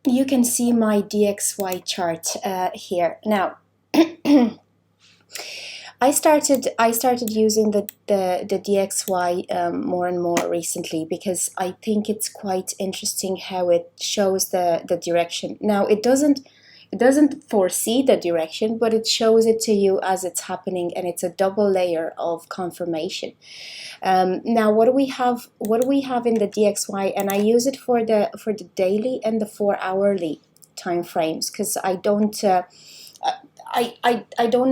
you can see my DXY chart here. Now, I started using the DXY more and more recently, because I think it's quite interesting how it shows the direction. Now, it doesn't foresee the direction, but it shows it to you as it's happening, and it's a double layer of confirmation. Now, what do we have? What do we have in the DXY? And I use it for the daily and the 4 hourly time frames, because I don't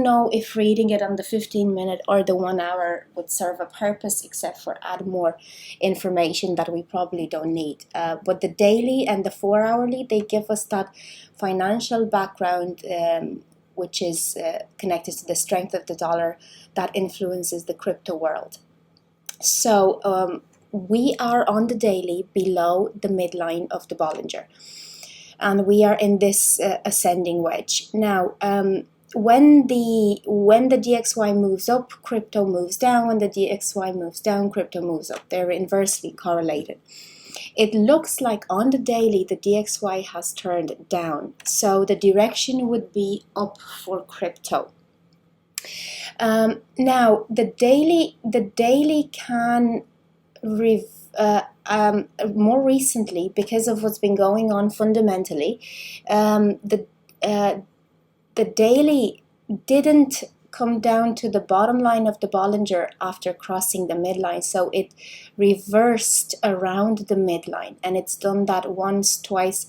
know if reading it on the 15 minute or the 1 hour would serve a purpose, except for add more information that we probably don't need. But the daily and the 4 hourly, they give us that financial background, which is connected to the strength of the dollar that influences the crypto world. So we are on the daily below the midline of the Bollinger, and we are in this ascending wedge. Now, when the DXY moves up, crypto moves down. When the DXY moves down, crypto moves up. They're inversely correlated. It looks like on the daily the DXY has turned down, so the direction would be up for crypto. Now, the daily can more recently, because of what's been going on fundamentally, the daily didn't come down to the bottom line of the Bollinger after crossing the midline, so it reversed around the midline, and it's done that once, twice,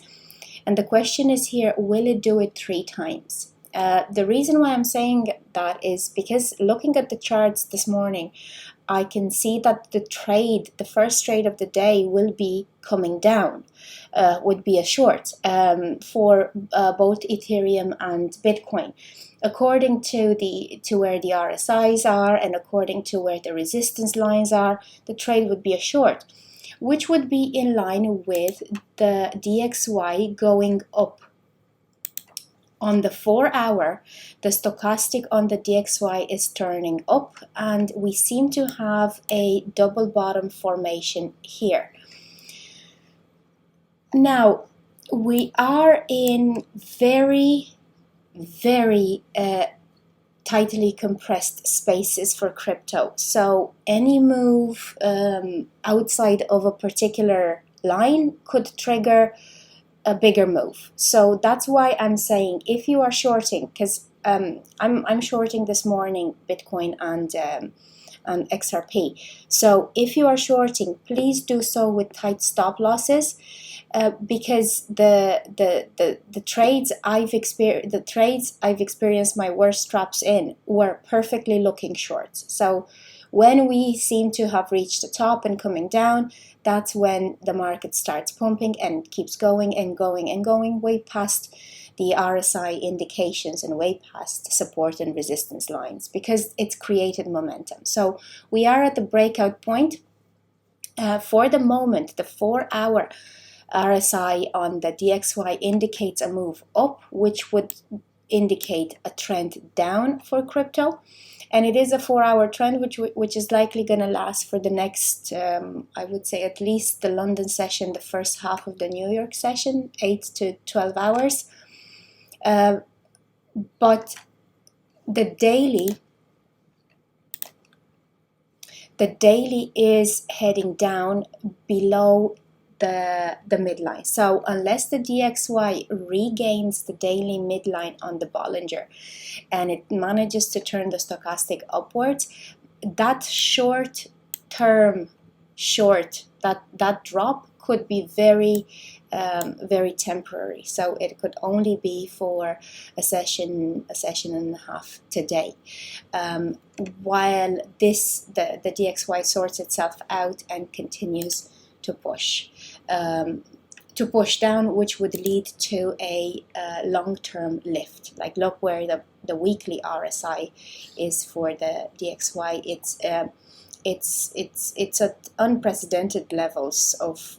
and the question is here, will it do it 3 times? The reason why I'm saying that is because looking at the charts this morning, I can see that the first trade of the day will be coming down, would be a short for both Ethereum and Bitcoin. According to where the RSIs are and according to where the resistance lines are, the trade would be a short, which would be in line with the DXY going up. On the 4 hour, the stochastic on the DXY is turning up, and we seem to have a double bottom formation here. Now, we are in very, very tightly compressed spaces for crypto. So any move outside of a particular line could trigger a bigger move. So that's why I'm saying, if you are shorting, because I'm shorting this morning Bitcoin and XRP. So if you are shorting, please do so with tight stop losses, because the trades I've experienced my worst traps in were perfectly looking shorts. So when we seem to have reached the top and coming down, that's when the market starts pumping and keeps going and going and going way past the RSI indications and way past support and resistance lines, because it's created momentum. So we are at the breakout point. For the moment, the 4 hour RSI on the DXY indicates a move up, which would indicate a trend down for crypto. And it is a 4 hour trend, which is likely going to last for the next, I would say, at least the London session, the first half of the New York session, 8 to 12 hours. But the daily is heading down below the midline. So unless the DXY regains the daily midline on the Bollinger and it manages to turn the stochastic upwards, that short-term that drop could be very very temporary. So it could only be for a session and a half today, while the DXY sorts itself out and continues to push down, which would lead to a long-term lift. Like, look where the weekly RSI is for the DXY. It's at unprecedented levels of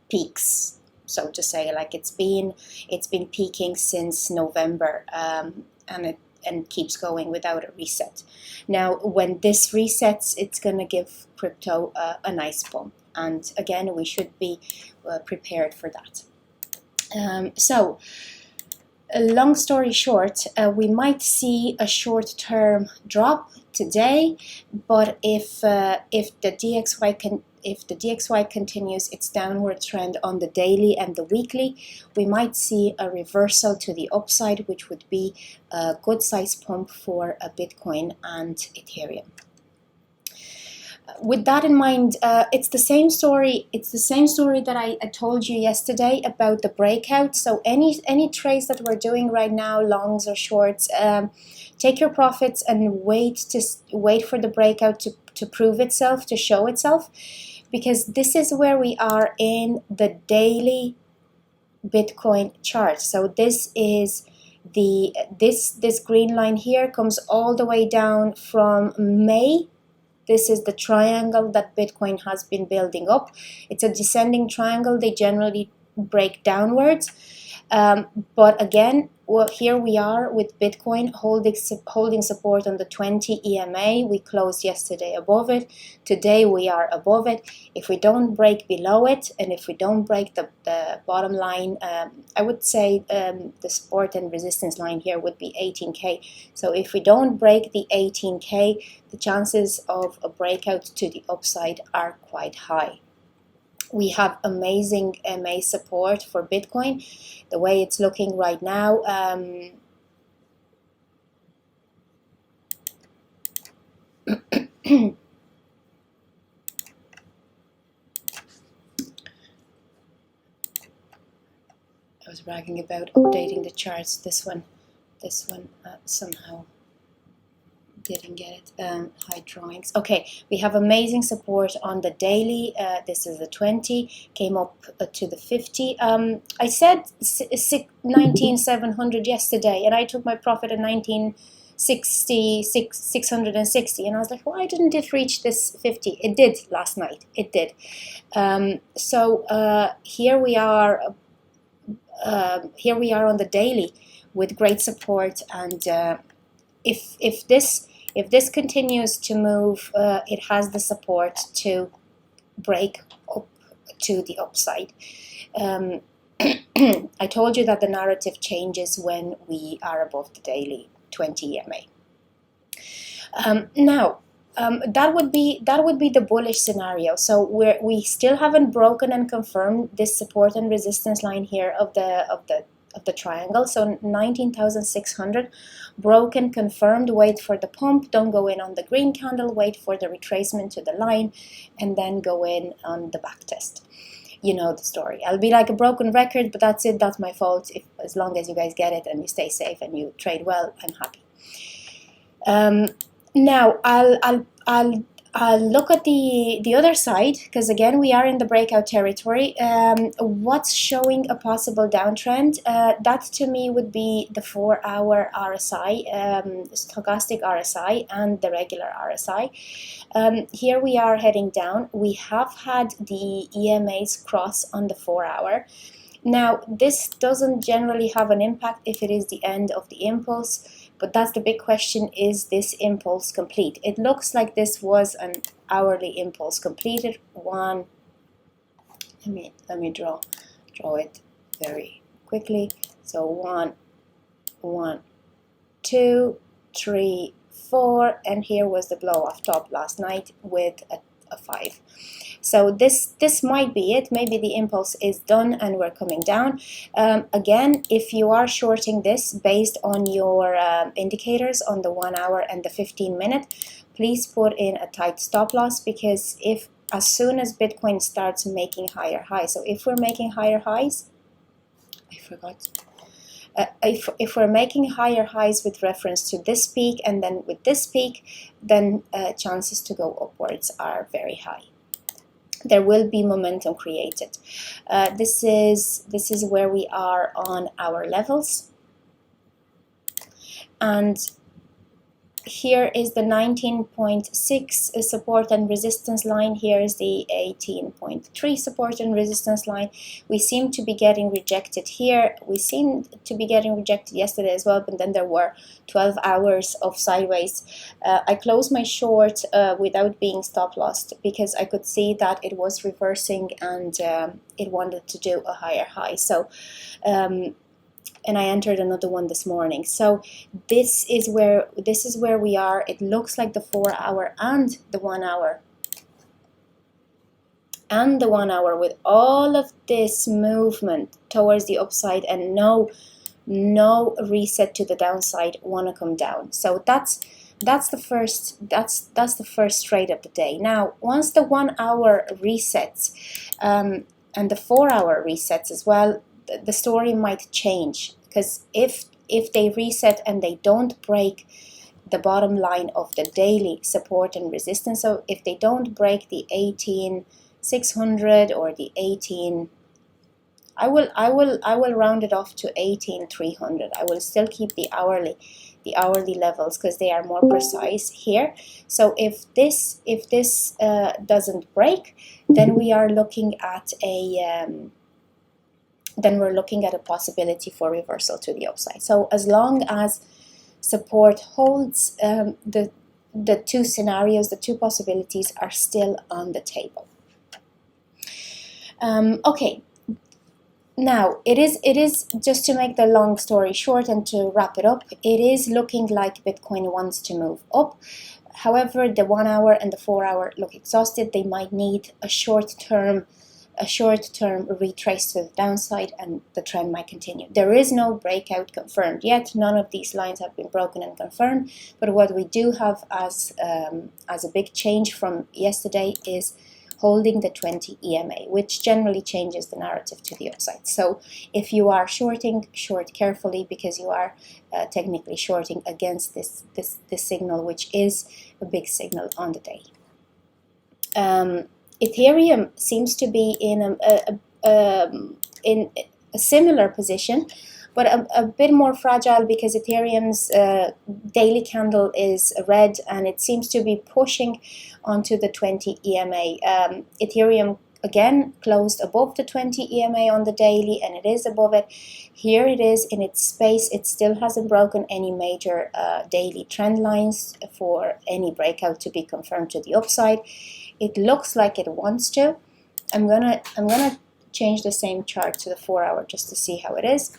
peaks, so to say. Like, it's been peaking since November, and keeps going without a reset. Now, when this resets, it's going to give crypto a nice bump. And again, we should be prepared for that. So, long story short, we might see a short-term drop today, but if the DXY continues its downward trend on the daily and the weekly, we might see a reversal to the upside, which would be a good size pump for a Bitcoin and Ethereum. With that in mind, it's the same story. It's the same story that I told you yesterday about the breakout. So any trades that we're doing right now, longs or shorts, take your profits and wait for the breakout to prove itself, to show itself, because this is where we are in the daily Bitcoin chart. So this is this green line here comes all the way down from May. This is the triangle that Bitcoin has been building up. It's a descending triangle. They generally break downwards. But again, well, here we are with Bitcoin holding support on the 20 EMA. We closed yesterday above it. Today we are above it. If we don't break below it, and if we don't break the bottom line, I would say the support and resistance line here would be 18K. So if we don't break the 18K, the chances of a breakout to the upside are quite high. We have amazing MA support for Bitcoin. The way it's looking right now, I was bragging about updating the charts. This one somehow didn't get it. Hide drawings. Okay, we have amazing support on the daily. This is the 20, came up to the 50. I said 19,700 yesterday, and I took my profit at 660, and I was like, why didn't it reach this 50? It did last night. It did. So here we are. Here we are on the daily with great support, and if this continues to move, it has the support to break up to the upside. I told you that the narrative changes when we are above the daily 20 EMA. Now, that would be the bullish scenario. So we still haven't broken and confirmed this support and resistance line here of the triangle. So 19,600 broken, confirmed. Wait for the pump. Don't go in on the green candle. Wait for the retracement to the line, and then go in on the back test. You know the story. I'll be like a broken record, but that's it. That's my fault. As long as you guys get it and you stay safe and you trade well, I'm happy. Now I'll look at the other side, because again we are in the breakout territory. What's showing a possible downtrend? That to me would be the 4-hour RSI, stochastic RSI, and the regular RSI. Here we are heading down. We have had the EMAs cross on the 4-hour. Now this doesn't generally have an impact if it is the end of the impulse. But that's the big question, is this impulse complete? It looks like this was an hourly impulse completed. Let me draw it very quickly. So 1, 2, 3, 4, and here was the blow off top last night with a 5. So this might be it. Maybe the impulse is done and we're coming down. Again, if you are shorting this based on your indicators on the 1-hour and the 15-minute, please put in a tight stop loss, because as soon as Bitcoin starts making higher highs, so if we're making higher highs, if we're making higher highs with reference to this peak and then with this peak, then chances to go upwards are very high. There will be momentum created. This is where we are on our levels, and here is the 19.6 support and resistance line. Here is the 18.3 support and resistance line. We seem to be getting rejected here. We seemed to be getting rejected yesterday as well, but then there were 12 hours of sideways. I closed my short without being stop lossed because I could see that it was reversing and it wanted to do a higher high. So and I entered another one this morning. So this is where we are. It looks like the 4 hour and the 1 hour. And the 1 hour with all of this movement towards the upside and no reset to the downside wanna come down. So that's the first trade of the day. Now once the 1 hour resets and the 4 hour resets as well, the story might change, because if they reset and they don't break the bottom line of the daily support and resistance, so if they don't break the 18,600 or the 18, I will round it off to 18,300. I will still keep the hourly levels because they are more precise here. So if this doesn't break, then we are looking at a possibility for reversal to the upside. So as long as support holds, the two scenarios, the two possibilities are still on the table. Okay. Now it is just to make the long story short and to wrap it up, it is looking like Bitcoin wants to move up. However, the 1 hour and the 4 hour look exhausted. They might need a short-term retrace to the downside, and the trend might continue. There is no breakout confirmed yet. None of these lines have been broken and confirmed. But what we do have as a big change from yesterday is holding the 20 EMA, which generally changes the narrative to the upside. So if you are shorting, short carefully, because you are technically shorting against this signal, which is a big signal on the day. Ethereum seems to be in a similar position, but a bit more fragile, because Ethereum's daily candle is red and it seems to be pushing onto the 20 EMA. Ethereum again closed above the 20 EMA on the daily, and it is above it. Here it is in its space. It still hasn't broken any major daily trend lines for any breakout to be confirmed to the upside. It looks like it wants to. I'm gonna change the same chart to the 4 hour just to see how it is.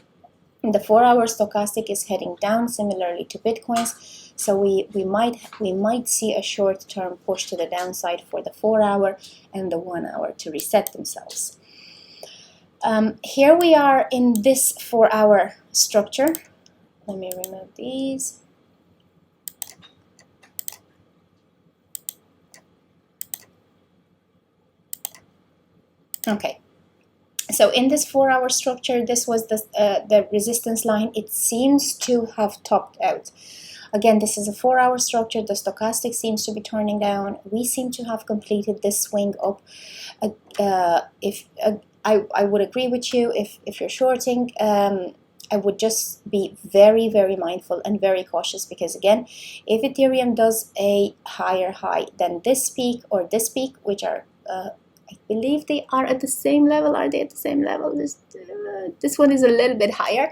And the 4 hour stochastic is heading down, similarly to Bitcoin's. So we might see a short-term push to the downside for the 4 hour and the 1 hour to reset themselves. Here we are in this 4 hour structure. Let me remove these. Okay. So in this 4 hour structure, this was the resistance line. It seems to have topped out. Again, this is a 4 hour structure. The stochastic seems to be turning down. We seem to have completed this swing up. I would agree with you, if you're shorting, I would just be very, very mindful and very cautious, because again, if Ethereum does a higher high than this peak or this peak, which are I believe they are at the same level. Are they at the same level? This one is a little bit higher.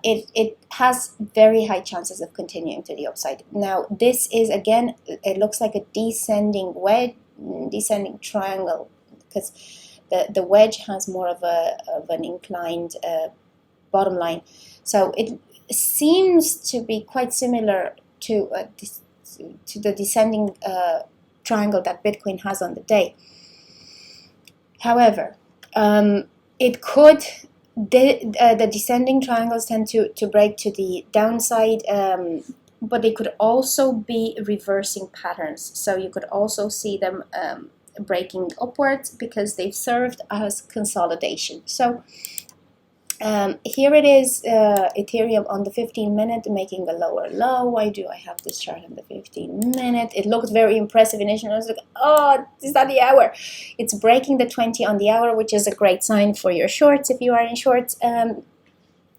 It has very high chances of continuing to the upside. Now this is, again, it looks like a descending wedge, descending triangle, because the wedge has more of an inclined bottom line. So it seems to be quite similar to the descending triangle that Bitcoin has on the day. However, it could, the descending triangles tend to break to the downside, but they could also be reversing patterns. So you could also see them breaking upwards, because they've served as consolidation. So here it is, Ethereum on the 15-minute making a lower low. Why do I have this chart on the 15-minute? It looked very impressive initially. I was like, oh, is that the hour? It's breaking the 20 on the hour, which is a great sign for your shorts if you are in shorts.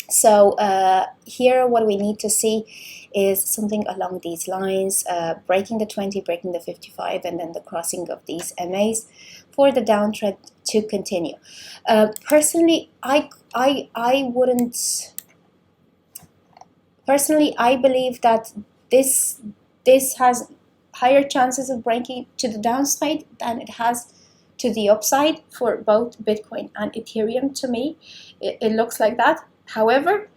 So here what we need to see is something along these lines, breaking the 20, breaking the 55, and then the crossing of these MAs for the downtrend to continue. Personally, I wouldn't. Personally, I believe that this has higher chances of breaking to the downside than it has to the upside for both Bitcoin and Ethereum. To me, it looks like that. However,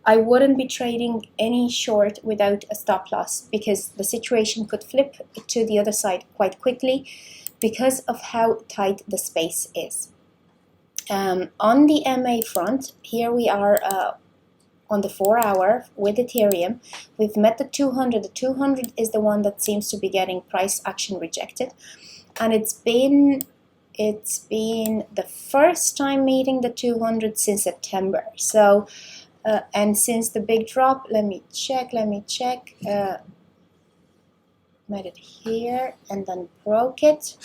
I wouldn't be trading any short without a stop loss, because the situation could flip to the other side quite quickly because of how tight the space is. On the MA front, here we are on the 4 hour with Ethereum. We've met the 200. The 200 is the one that seems to be getting price action rejected, and it's been the first time meeting the 200 since September. So and since the big drop, let me check, met it here and then broke it,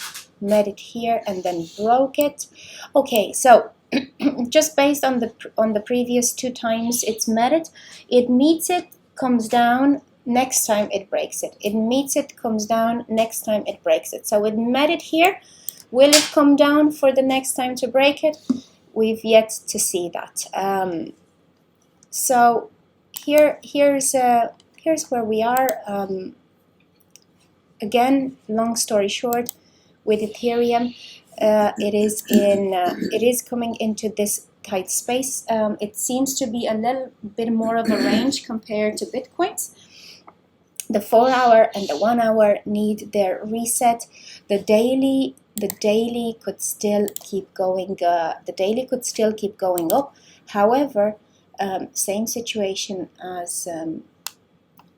met it here and then broke it. Okay, so just based on the previous 2 times it's met it, it meets it, comes down, next time it breaks it, it meets it, comes down, next time it breaks it. So it met it here. Will it come down for the next time to break it? We've yet to see that. So here's where we are. Again, long story short, with Ethereum, it is coming into this tight space. It seems to be a little bit more of a range compared to Bitcoin's. The 4 hour and the 1 hour need their reset. The daily could still keep going. The daily could still keep going up. However, same situation as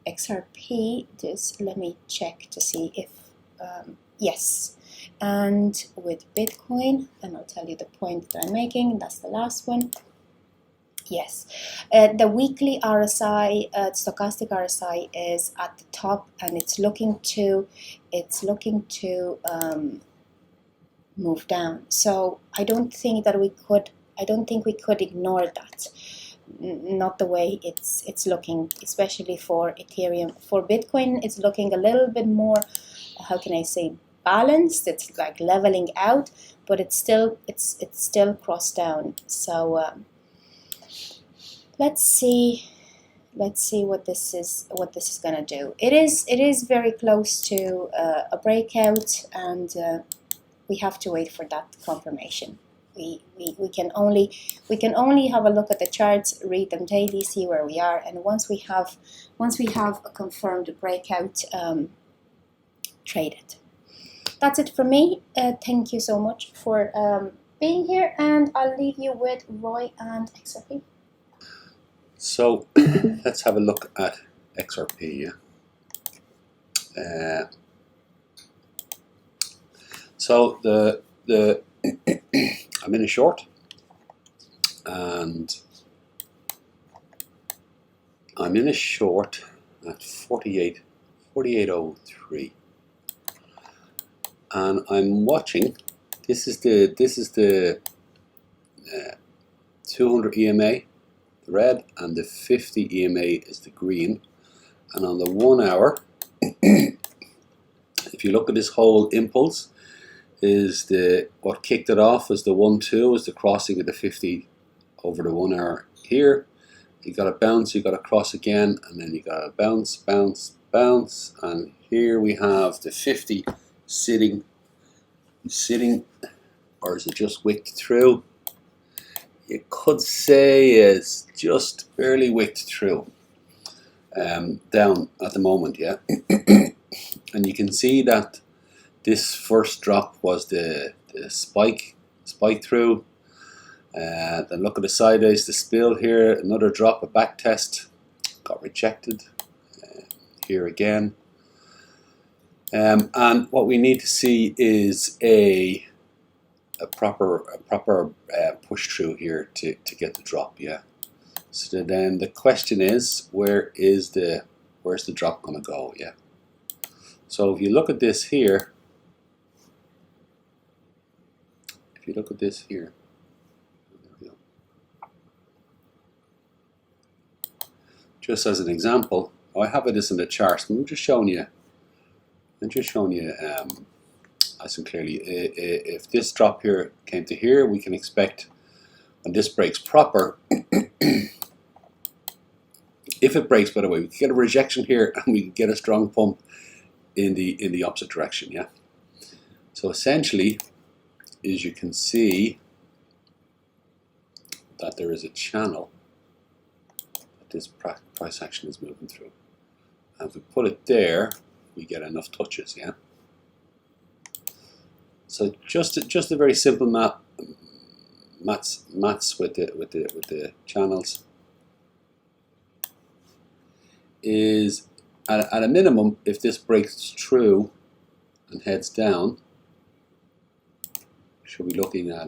XRP. Just let me check to see if yes. And with Bitcoin, and I'll tell you the point that I'm making. That's the last one. Yes, the weekly RSI, stochastic RSI, is at the top, and it's looking to move down. So I don't think we could ignore that. Not the way it's looking, especially for Ethereum. For Bitcoin, it's looking a little bit more, how can I say, balanced. It's like leveling out, but it's still crossed down. So let's see what this is gonna do. It is very close to a breakout, and we have to wait for that confirmation. We can only have a look at the charts, read them daily, see where we are, and once we have a confirmed breakout, trade it. That's it from me. Thank you so much for being here, and I'll leave you with Roy and XRP. So let's have a look at XRP. So the I'm in a short, and I'm in a short at 48.03, and I'm watching. This is the 200 EMA, the red, and the 50 EMA is the green. And on the 1 hour, if you look at this whole impulse, is what kicked it off is the 1-2, is the crossing of the 50 over the 1 hour here. You got to bounce, you got to cross again, and then you got to bounce, bounce, bounce, and here we have the 50 sitting, or is it just wicked through? You could say it's just barely wicked through, down at the moment, yeah. And you can see that this first drop was the spike through. Then look at the sideways, the spill here, another drop, a back test, got rejected. Here again. And what we need to see is a proper push through here to get the drop, yeah. So then the question is, where's the drop gonna go, yeah. So if you look at this here, there we go. just as an example, I have this in the chart. I'm just showing you nice and clearly. If this drop here came to here, we can expect when this breaks proper. If it breaks, by the way, we can get a rejection here, and we can get a strong pump in the opposite direction. Yeah. So essentially, as you can see, that there is a channel that this price action is moving through. And if we put it there, we get enough touches. Yeah. So just a very simple maths with the channels is at a minimum, if this breaks through and heads down, should be looking at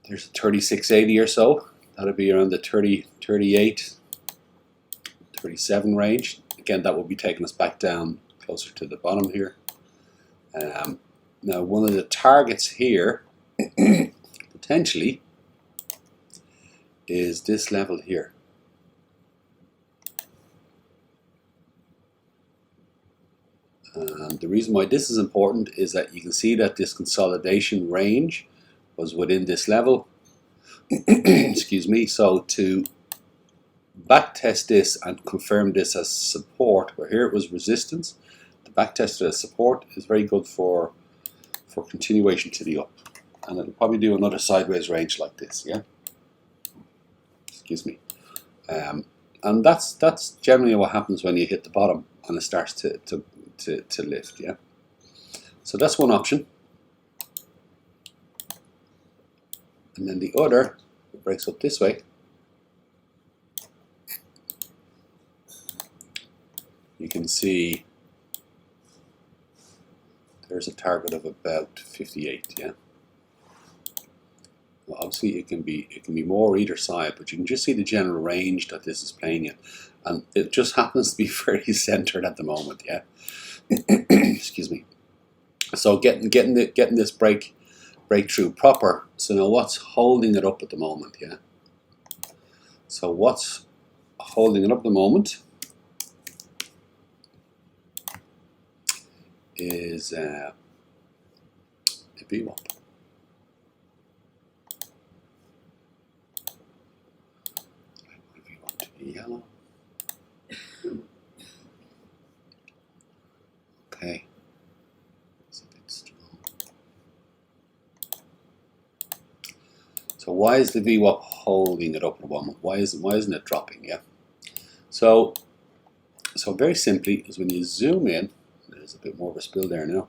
there's a 3680 or so. That'll be around the 30, 38, 37 range. Again, that will be taking us back down closer to the bottom here. Now, one of the targets here potentially is this level here. And the reason why this is important is that you can see that this consolidation range was within this level. Excuse me. So to back test this and confirm this as support, where here it was resistance, the back test as support is very good for continuation to the up. And it'll probably do another sideways range like this, yeah. Excuse me. And that's generally what happens when you hit the bottom and it starts to lift, yeah. So that's one option. And then the other, it breaks up this way. You can see there's a target of about 58, yeah. Well, obviously it can be more either side, but you can just see the general range that this is playing in, and it just happens to be very centered at the moment, yeah. Excuse me. So getting this breakthrough proper. So now what's holding it up at the moment, yeah? So what's holding it up at the moment is a VWAP. Yellow. Okay. It's a bit strong. So why is the VWAP holding it up at the moment? Why isn't it dropping? Yeah. So very simply is when you zoom in, there's a bit more of a spill there now,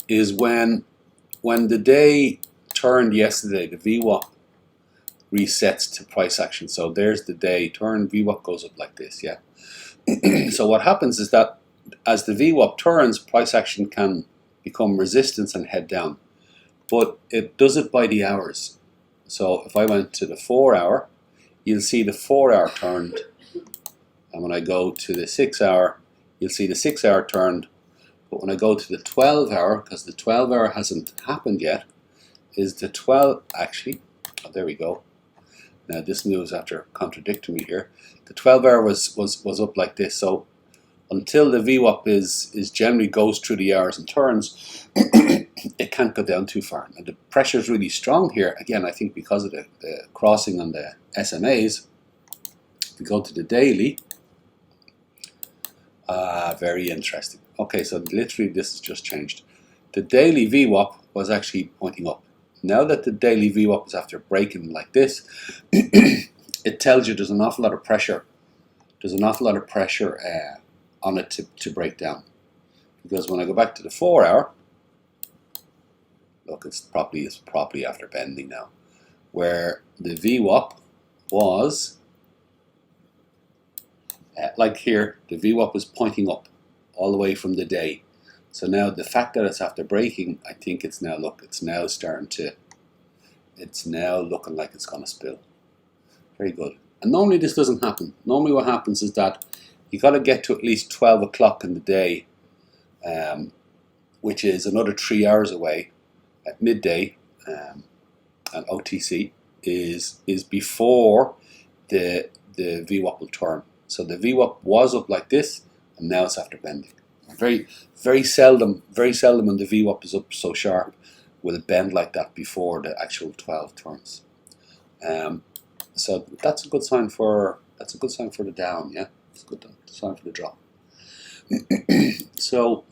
is when the day turned yesterday, the VWAP resets to price action. So there's the day turn, VWAP goes up like this, yeah. So what happens is that as the VWAP turns, price action can become resistance and head down. But it does it by the hours. So if I went to the 4 hour, you'll see the 4 hour turned. And when I go to the 6 hour, you'll see the 6 hour turned. But when I go to the 12 hour, because the 12 hour hasn't happened yet, is the 12, actually, oh, there we go. Now this moves after contradicting me here. The 12 hour was up like this. So until the VWAP is generally goes through the hours and turns, it can't go down too far. And the pressure is really strong here. Again, I think because of the crossing on the SMAs. If we go to the daily, very interesting. Okay, so literally this has just changed. The daily VWAP was actually pointing up. Now that the daily VWAP is after breaking like this, it tells you there's an awful lot of pressure. There's an awful lot of pressure on it to break down. Because when I go back to the 4 hour, look, it's properly after bending now, where the VWAP was like here, the VWAP was pointing up all the way from the day. So now the fact that it's after breaking, I think it's now, look, it's now looking like it's going to spill. Very good. And normally this doesn't happen. Normally what happens is that you got to get to at least 12 o'clock in the day, which is another 3 hours away. at midday, and OTC is before the VWAP will turn. So the VWAP was up like this, and now it's after bending. Very seldom when the VWAP is up so sharp will it bend like that before the actual 12 turns. So that's a good sign for the down. Yeah, it's a good sign for the drop. So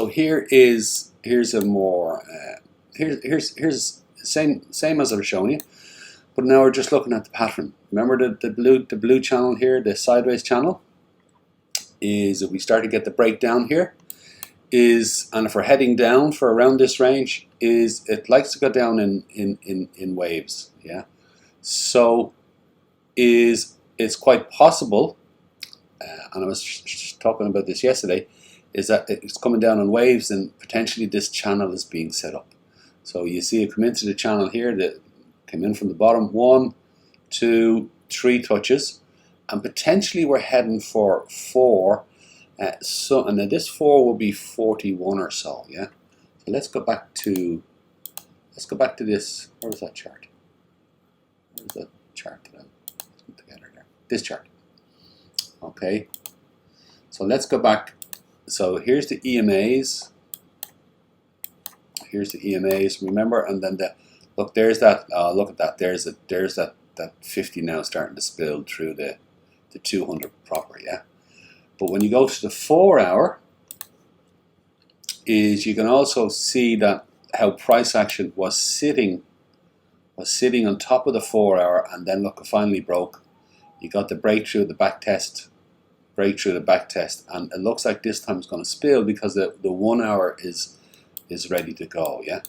here's a more here's same as I was showing you, but now we're just looking at the pattern. Remember the blue channel here, the sideways channel, is if we start to get the breakdown here, and if we're heading down for around this range, it likes to go down in waves. Yeah, so it's quite possible, and I was talking about this yesterday, is that it's coming down in waves, and potentially this channel is being set up. So you see it come into the channel here, that came in from the bottom, 1, 2, 3 touches, and potentially we're heading for 4. And then this 4 will be 41 or so. Yeah. So let's go back to this. Where's that chart? Where's that chart that I put together there? This chart. Okay. So let's go back. So here's the EMAs. Here's the EMAs. Remember, and then look. There's that. Look at that. There's that 50 now starting to spill through the 200 proper. Yeah. But when you go to the 4 hour, you can also see that how price action was sitting on top of the 4 hour, and then look, it finally broke. You got the breakthrough, the back test, and it looks like this time it's going to spill because the 1 hour is ready to go. Yeah,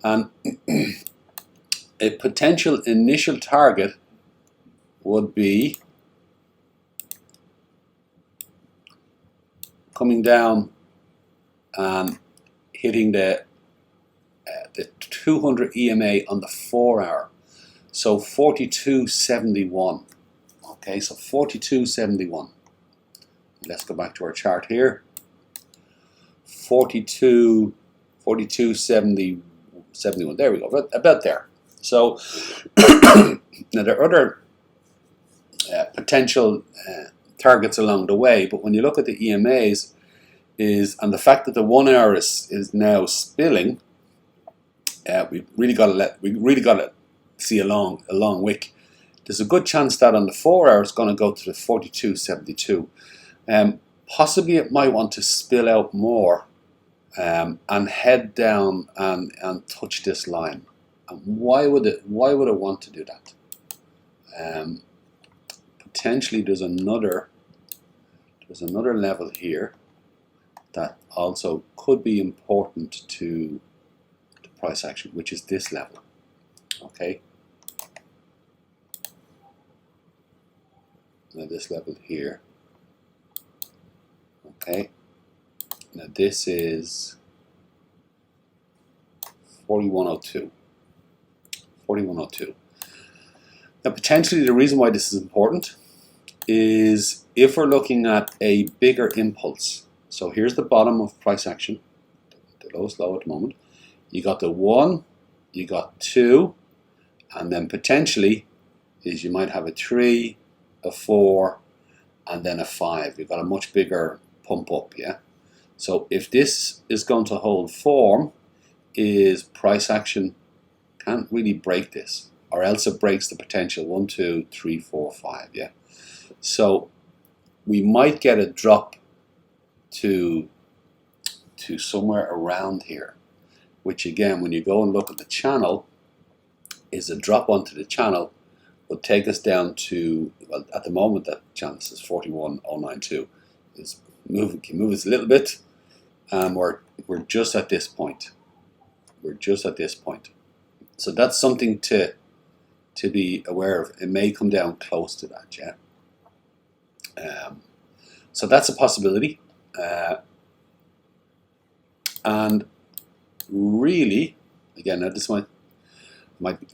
and a potential initial target would be coming down and hitting the 200 EMA on the 4 hour. So 42.71. Okay, so 42.71. Let's go back to our chart here. 42.71. There we go. About there. So now there are other potential targets along the way, but when you look at the EMAs, and the fact that the 1 hour is now spilling, we really got to see a long wick. There's a good chance that on the 4 hour it's going to go to the 42.72. Possibly it might want to spill out more and head down and touch this line. And why would it want to do that? Potentially there's another level here that also could be important to price action, which is this level. Okay, now this level here. Okay, now this is 4102. 4102. Now potentially the reason why this is important is if we're looking at a bigger impulse. So here's the bottom of price action, the lowest low at the moment. You got the 1, you got 2, and then potentially you might have a 3, a 4, and then a 5. You've got a much bigger pump up, yeah? So if this is going to hold form, is price action can't really break this, or else it breaks the potential 1, 2, 3, 4, 5, yeah? So we might get a drop to somewhere around here, which again, when you go and look at the channel, is a drop onto the channel would take us down to, well, at the moment that channel is 41.092. It's moving, can move us a little bit, and we're just at this point. We're just at this point. So that's something to be aware of. It may come down close to that, yeah. So that's a possibility. And really, again, now this might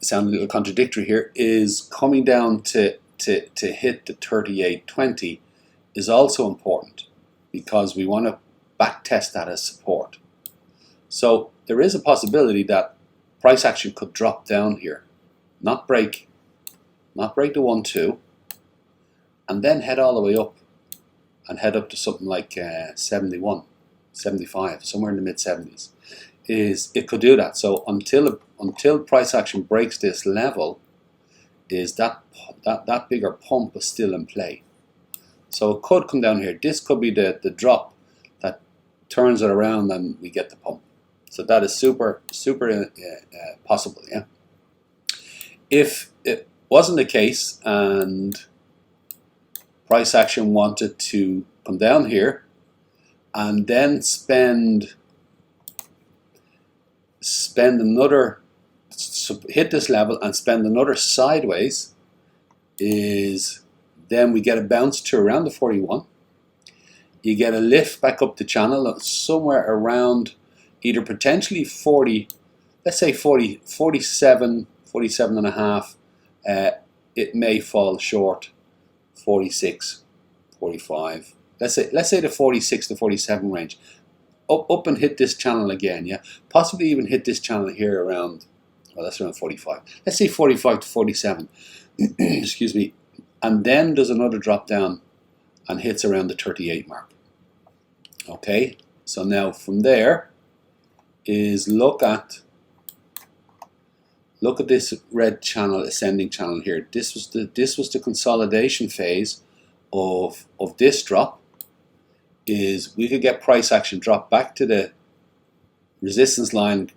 sound a little contradictory here, is coming down to hit the 38.20 is also important, because we want to back test that as support. So there is a possibility that price action could drop down here, not break the 1-2, and then head all the way up and head up to something like 71, 75, somewhere in the mid 70s. It could do that. So until price action breaks this level, is that bigger pump is still in play. So it could come down here. This could be the drop that turns it around and we get the pump. So that is super possible. Yeah. If it wasn't the case and price action wanted to come down here and then spend another, hit this level and spend another sideways, is then we get a bounce to around the 41. You get a lift back up the channel somewhere around either potentially 40, let's say 40, 47, 47 and a half. It may fall short 46, 45. Let's say the 46 to 47 range. Up and hit this channel again, yeah. Possibly even hit this channel here around, well, that's around 45. Let's say 45 to 47. Excuse me. And then does another drop down and hits around the 38 mark. Okay. So now from there is look at this red channel, ascending channel here. This was the consolidation phase of this drop. Is we could get price action drop back to the resistance line,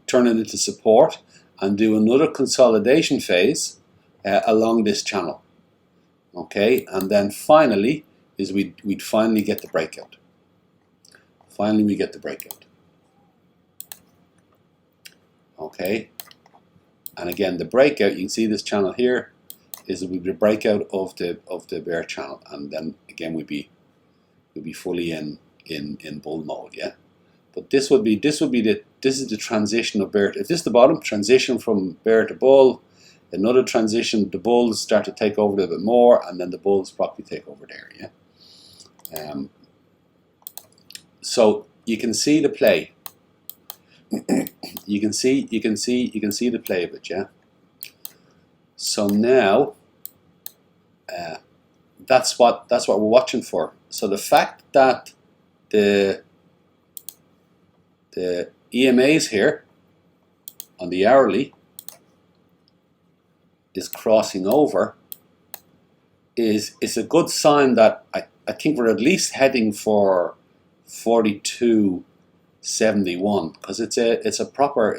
turn it into support, and do another consolidation phase along this channel. Okay, and then finally is we'd finally get the breakout. Finally, we get the breakout. Okay, and again the breakout. You can see this channel here is the breakout of the bear channel, and then again we'd be fully in bull mode, yeah. But this is the transition of bear. If this is the bottom, transition from bear to bull, another transition, the bulls start to take over a little bit more, and then the bulls probably take over there, yeah. So you can see the play. you can see the play of it, yeah. So now that's what we're watching for. So the fact that the EMAs here on the hourly is crossing over is a good sign that I think we're at least heading for 42.71, because it's a proper,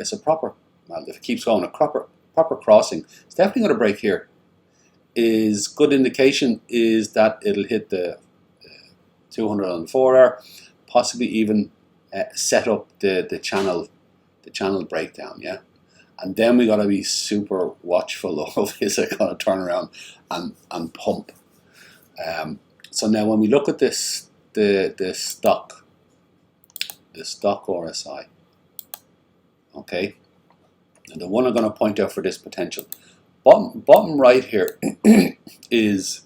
well, if it keeps going, a proper crossing. It's definitely going to break here. Is good indication is that it'll hit the 200 on the 4 hour, possibly even set up the channel breakdown, yeah. And then we got to be super watchful of is it going to turn around and pump. So now when we look at this, the stock RSI, okay, and the one I'm going to point out for this potential, bottom right here is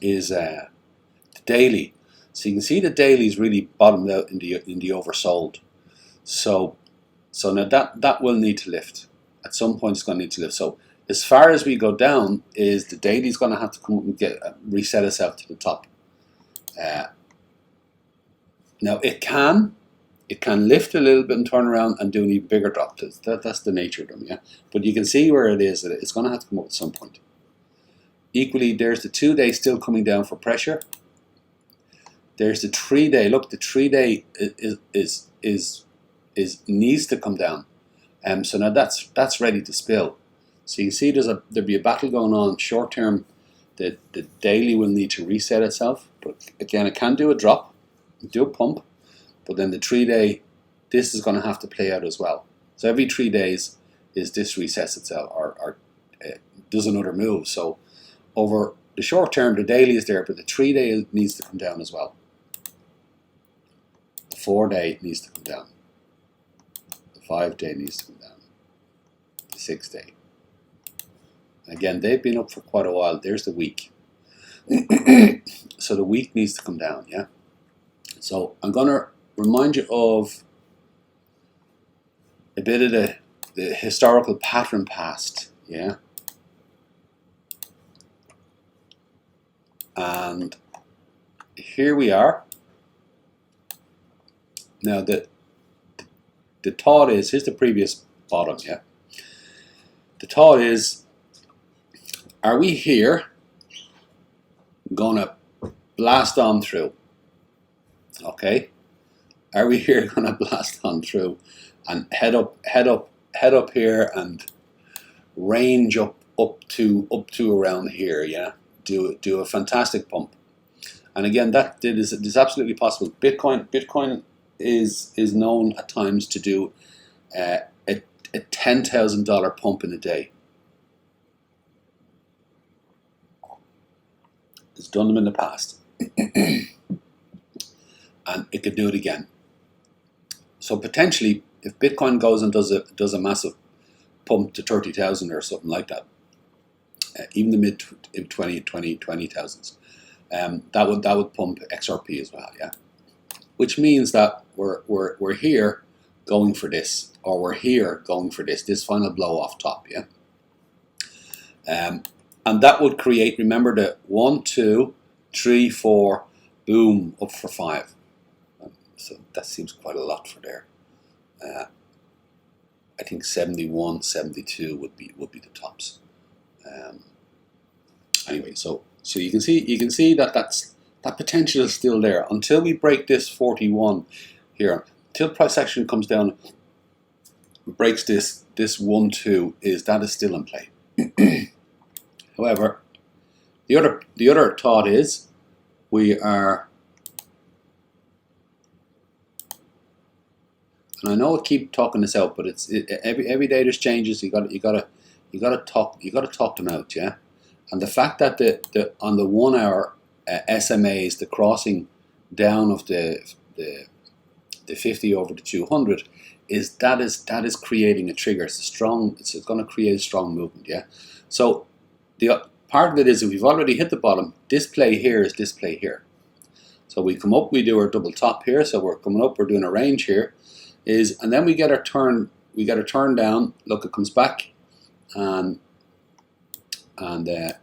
the daily. So you can see the daily is really bottomed out in the oversold. So now that will need to lift. At some point it's going to need to lift. So as far as we go down, is the daily is going to have to come up and reset itself to the top. Now it can lift a little bit and turn around and do an even bigger drop. That's the nature of them, yeah. But you can see where it is. That it's going to have to come up at some point. Equally, there's the 2-day still coming down for pressure. There's the 3-day. Look, the 3-day is needs to come down. So now that's ready to spill. So you can see there'll be a battle going on short term. The daily will need to reset itself, but again, it can do a drop, do a pump, but then the 3-day, this is going to have to play out as well. So every 3 days is this resets itself or does another move. So over the short term, the daily is there, but the 3-day needs to come down as well. The 4-day needs to come down. The 5-day needs to come down. The 6-day. Again, they've been up for quite a while. There's the week. So the week needs to come down, yeah? So I'm going to remind you of a bit of the historical pattern past, yeah. And here we are. Now the thought is, here's the previous bottom, yeah. The thought is, are we here gonna blast on through? Okay, are we here gonna blast on through and head up here and range up to around here, yeah? Do a fantastic pump. And again, that is absolutely possible. Bitcoin is known at times to do a $10,000 pump in a day. It's done them in the past, and it could do it again. So potentially, if Bitcoin goes and does a massive pump to 30,000 or something like that, even the mid 20,000s, that would pump XRP as well, yeah. Which means that we're here going for this, or we're here going for this final blow off top, yeah. And that would create, remember, the 1, 2, 3, 4, boom, up for 5. So that seems quite a lot for there. I think 71, 72 would be the tops. Anyway, so you can see that that potential is still there until we break this 41 here. Till price action comes down, breaks this 1, 2, that is still in play. However, the other thought is we are, and I know I keep talking this out, but every day there's changes. You gotta talk them out, yeah. And the fact that the on the 1 hour SMAs, the crossing down of the 50 over the 200 that is creating a trigger. It's going to create a strong movement, yeah. So the part of it is, if we've already hit the bottom, this play here is this play here. So we come up, we do our double top here. So we're coming up, we're doing a range here, and then we get our turn. We get a turn down. Look, it comes back, and it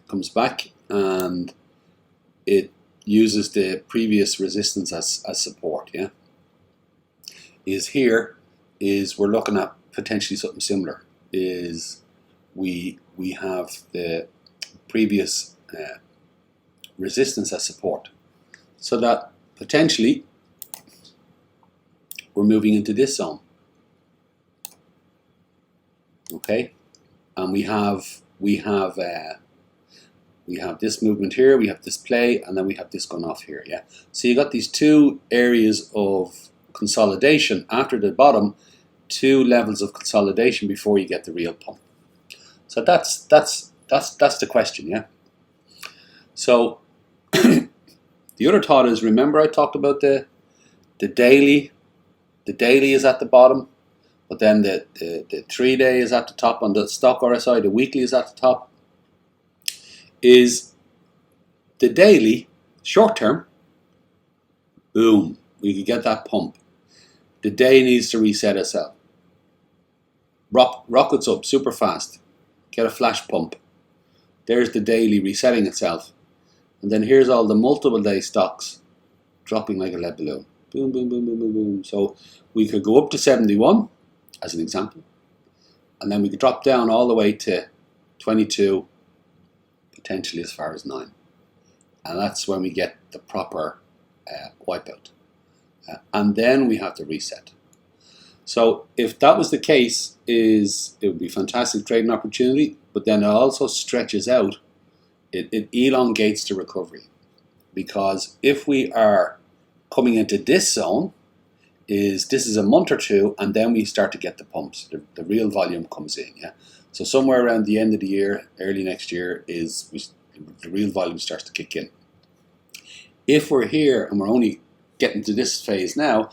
comes back, and it uses the previous resistance as support. Yeah, we're looking at potentially something similar. We have the previous resistance as support, so that potentially we're moving into this zone. Okay, and we have this movement here, we have this play, and then we have this going off here. Yeah, so you got these two areas of consolidation after the bottom, two levels of consolidation before you get the real pump. So that's the question, yeah. So the other thought is, remember I talked about the daily. The daily is at the bottom, but then the 3-day is at the top on the stock RSI. The weekly is at the top. Is the daily short term? Boom, we could get that pump. The day needs to reset itself. Rockets up super fast. Get a flash pump. There's the daily resetting itself. And then here's all the multiple day stocks dropping like a lead balloon. Boom, boom, boom, boom, boom, boom. So we could go up to 71 as an example. And then we could drop down all the way to 22, potentially as far as 9. And that's when we get the proper wipeout. And then we have the reset. So if that was the case, it would be a fantastic trading opportunity, but then it also stretches out, it elongates the recovery. Because if we are coming into this zone, this is a month or two, and then we start to get the pumps. The real volume comes in, yeah. So somewhere around the end of the year, early next year, the real volume starts to kick in. If we're here and we're only getting to this phase now,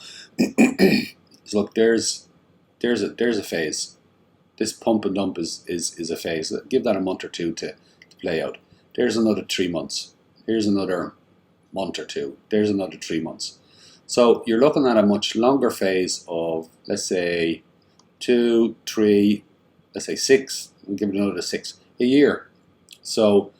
so look, there's a phase. This pump and dump is a phase. Give that a month or two to play out. There's another 3 months. Here's another month or two. There's another 3 months. So you're looking at a much longer phase of, let's say, 2, 3, let's say 6, we'll give it another 6, a year. So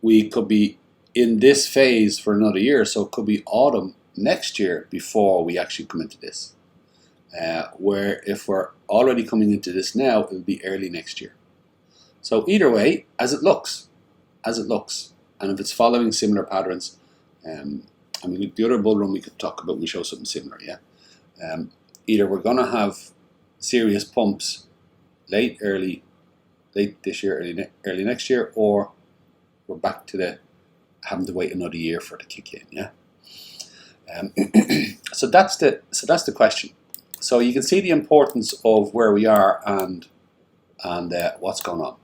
we could be in this phase for another year, so it could be autumn next year before we actually come into this. Where if we're already coming into this now, it'll be early next year. So either way, as it looks, and if it's following similar patterns, I mean, the other bull run we could talk about, we show something similar, yeah. Either we're going to have serious pumps late this year, early next year, or we're back to having to wait another year for it to kick in, yeah. So that's the question. So you can see the importance of where we are and what's going on.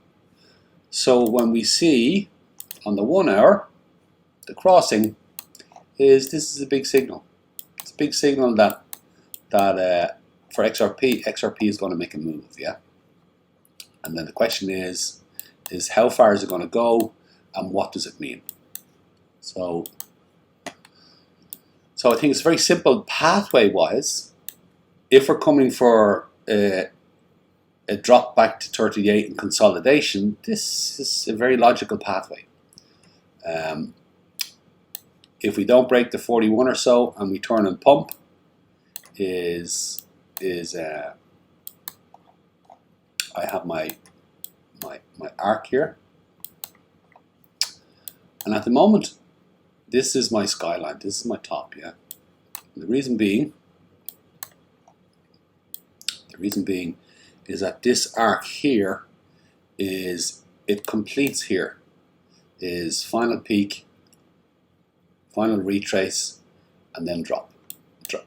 So when we see on the 1 hour, the crossing this is a big signal. It's a big signal that for XRP is going to make a move, yeah. And then the question is how far is it going to go, and what does it mean? So I think it's very simple pathway-wise. If we're coming for a drop back to 38 and consolidation, this is a very logical pathway. If we don't break the 41 or so and we turn and pump, I have my arc here, and at the moment this is my skyline, this is my top, yeah. And the reason being is that this arc here it completes here, is final peak, final retrace, and then drop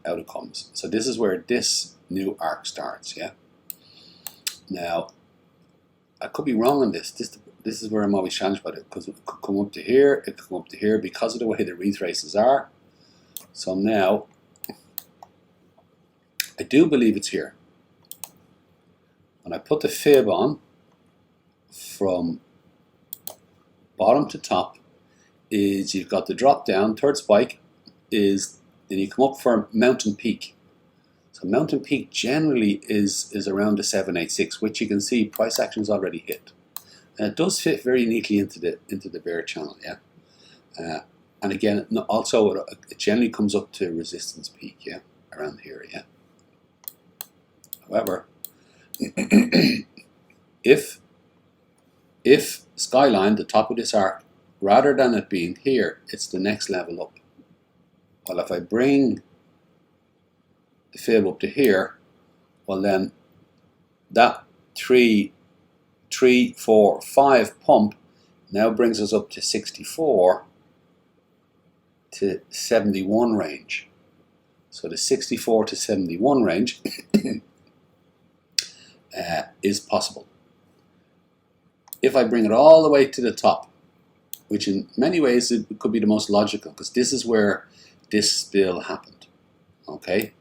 out it comes. So this is where this new arc starts, yeah. Now I could be wrong on this. This is where I'm always challenged by it, because it could come up to here, it could come up to here because of the way the retraces are. So now I do believe it's here. When I put the fib on from bottom to top, is you've got the drop down, third spike, then you come up for mountain peak. So mountain peak generally is around the 786, which you can see price action's already hit. And it does fit very neatly into the bear channel, yeah. And again, also it generally comes up to resistance peak, yeah, around here, yeah. However, if skyline, the top of this arc, rather than it being here, it's the next level up. Well, if I bring the fib up to here, well then that 3, 4, 5 pump now brings us up to 64 to 71 range. So the 64 to 71 range is possible. If I bring it all the way to the top, which in many ways it could be the most logical, because this is where this spill happened, okay,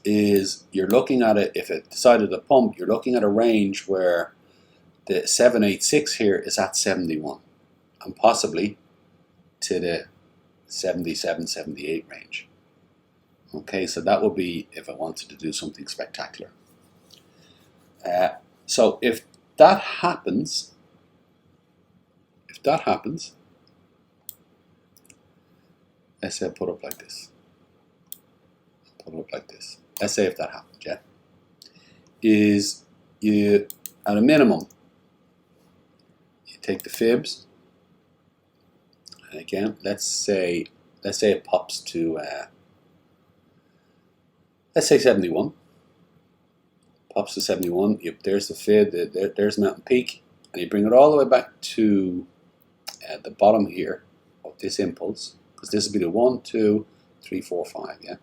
is you're looking at it, if it decided to pump, you're looking at a range where the 786 here is at 71, and possibly to the 77, 78 range. Okay, so that would be if I wanted to do something spectacular. So if that happens, let's say I put up like this. Let's say if that happens, yeah, is you, at a minimum, you take the fibs, and again, let's say it pops to, let's say 71. Pops to 71, there's the fib, there's mountain peak, and you bring it all the way back to the bottom here of this impulse, because this would be the 1, 2, 3, 4, 5, yeah.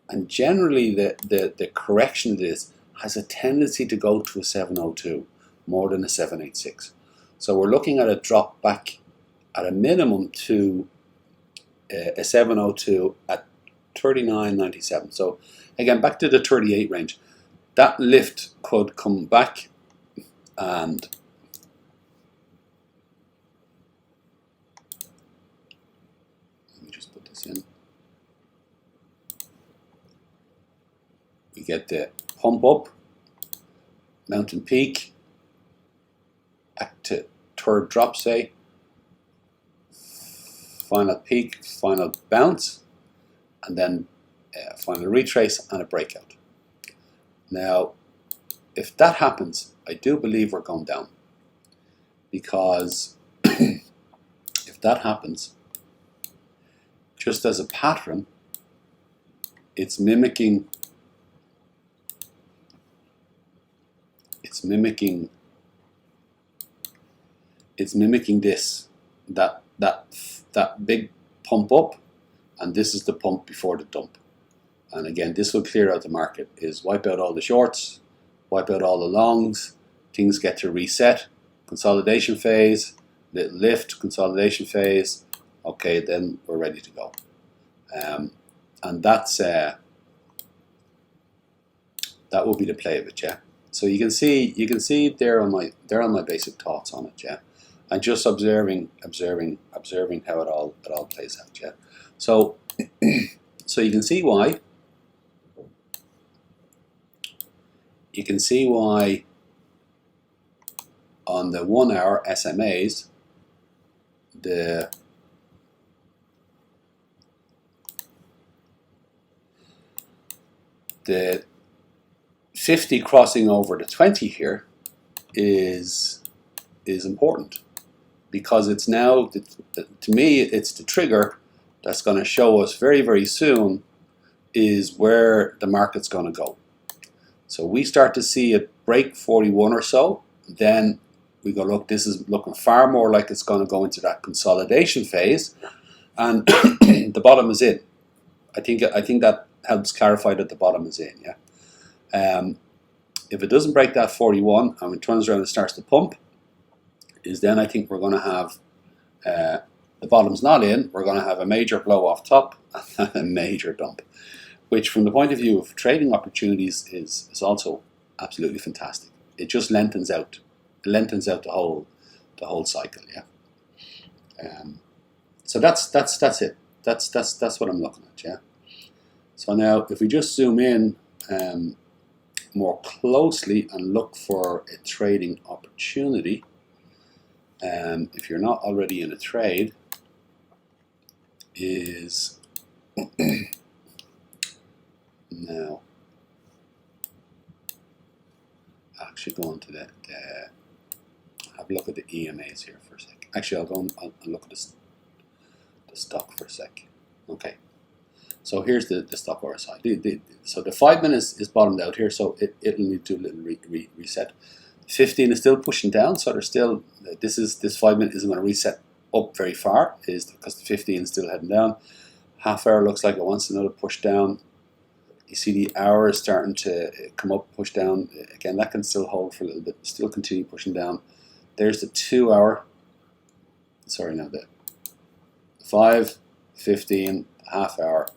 And generally the correction of this has a tendency to go to a 702 more than a 786. So we're looking at a drop back at a minimum to a 702 at 39.97. So again, back to the 38 range. That lift could come back, and let me just put this in. get the pump up, mountain peak, back to third drop, say, final peak, final bounce, and then final retrace and a breakout. Now, if that happens, I do believe we're going down, because if that happens, just as a pattern, it's mimicking this, that big pump up, and this is the pump before the dump. And again, this will clear out the market, is wipe out all the shorts, wipe out all the longs, things get to reset, consolidation phase, little lift, consolidation phase, okay, then we're ready to go. And that's that will be the play of it, yeah. So you can see there on my basic thoughts on it, yeah. And just observing how it all plays out, yeah. So so you can see why on the 1 hour SMAs the 50 crossing over the 20 here is important, because it's now, to me, it's the trigger that's going to show us very, very soon is where the market's going to go. So we start to see it break 41 or so, then we go, look, this is looking far more like it's going to go into that consolidation phase, and the bottom is in. I think that helps clarify that the bottom is in, yeah. If it doesn't break that 41 and it turns around and starts to pump, is then I think we're going to have the bottom's not in. We're going to have a major blow off top and a major dump, which from the point of view of trading opportunities is also absolutely fantastic. It just lengthens out the whole cycle, yeah. So that's it. That's what I'm looking at, yeah. So now if we just zoom in more closely and look for a trading opportunity, if you're not already in a trade, is now actually go on to the have a look at the EMAs here for a sec. Actually, I'll go and I'll look at the stock for a sec. Okay, so here's the stock RSI. So the 5 minutes is bottomed out here, so it'll need to do a little reset. 15 is still pushing down, so there's still this 5 minute isn't going to reset up very far, is because the 15 is still heading down. Half hour looks like it wants another push down. You see the hour is starting to come up, push down. Again, that can still hold for a little bit, still continue pushing down. There's the 2 hour, sorry, now the 5, 15, half hour,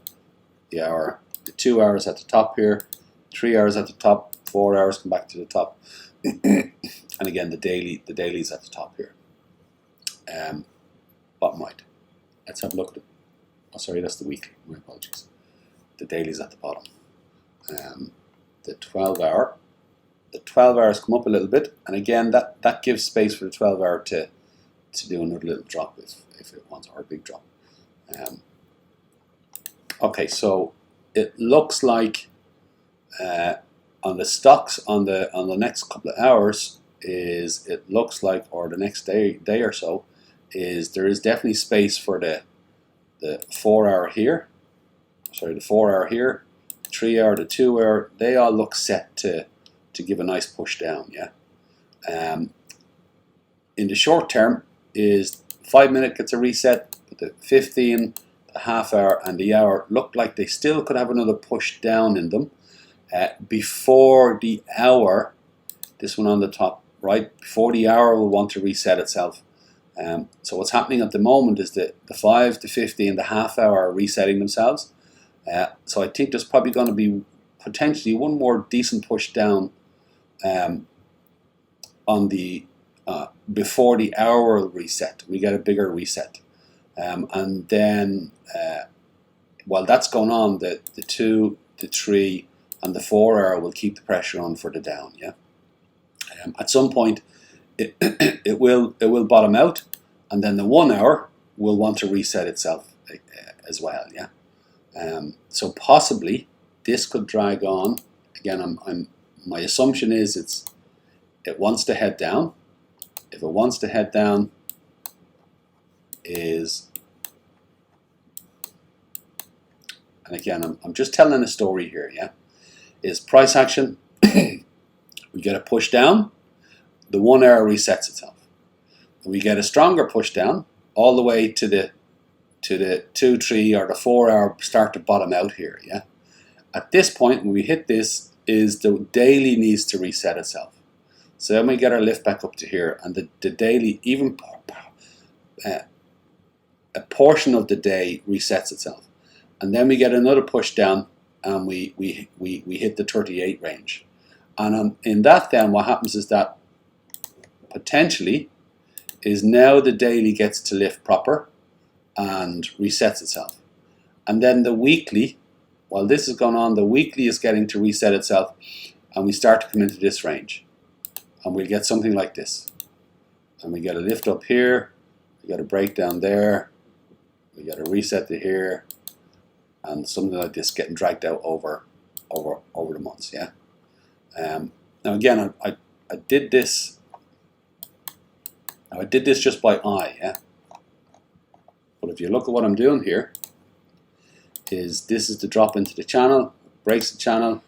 the hour, the 2 hours at the top here, 3 hours at the top, 4 hours come back to the top. And again, the daily is at the top here. Bottom right. Let's have a look at it. Oh, sorry, that's the weekly. My apologies. The daily is at the bottom. The 12 hour. The 12 hours come up a little bit, and again, that gives space for the 12 hour to do another little drop if it wants, or a big drop. Okay, so it looks like on the stocks on the next couple of hours it looks like, or the next day or so, there is definitely space for the 4 hour here. Sorry, the 4 hour here, 3 hour, the 2 hour. They all look set to give a nice push down. Yeah. In the short term, is 5 minute gets a reset, but the 15, the half hour, and the hour look like they still could have another push down in them before the hour. This one on the top right, before the hour will want to reset itself. So what's happening at the moment is that the 5, the 50, and the half hour are resetting themselves. So I think there's probably going to be potentially one more decent push down on the before the hour will reset. We get a bigger reset, and then while that's going on, the 2, the 3, and the 4 hour will keep the pressure on for the down. Yeah. At some point, it will bottom out, and then the 1 hour will want to reset itself as well. Yeah. So possibly this could drag on. Again, my assumption is it wants to head down. If it wants to head down, and again, I'm just telling a story here. Yeah, is price action. We get a push down, the 1 hour resets itself. We get a stronger push down all the way to the 2, 3, or the 4 hour start to bottom out here. Yeah. At this point, when we hit this, is the daily needs to reset itself. So then we get our lift back up to here, and the daily, even a portion of the day resets itself, and then we get another push down, and we hit the 38 range, and in that, then what happens is that potentially is now the daily gets to lift proper and resets itself, and then the weekly, while this is going on, the weekly is getting to reset itself, and we start to come into this range, and we'll get something like this, and we get a lift up here, we get a breakdown there, we get a reset to here, and something like this getting dragged out over the months. Yeah. Now again, I did this. I did this just by eye. Yeah. But if you look at what I'm doing here, this is the drop into the channel, breaks the channel,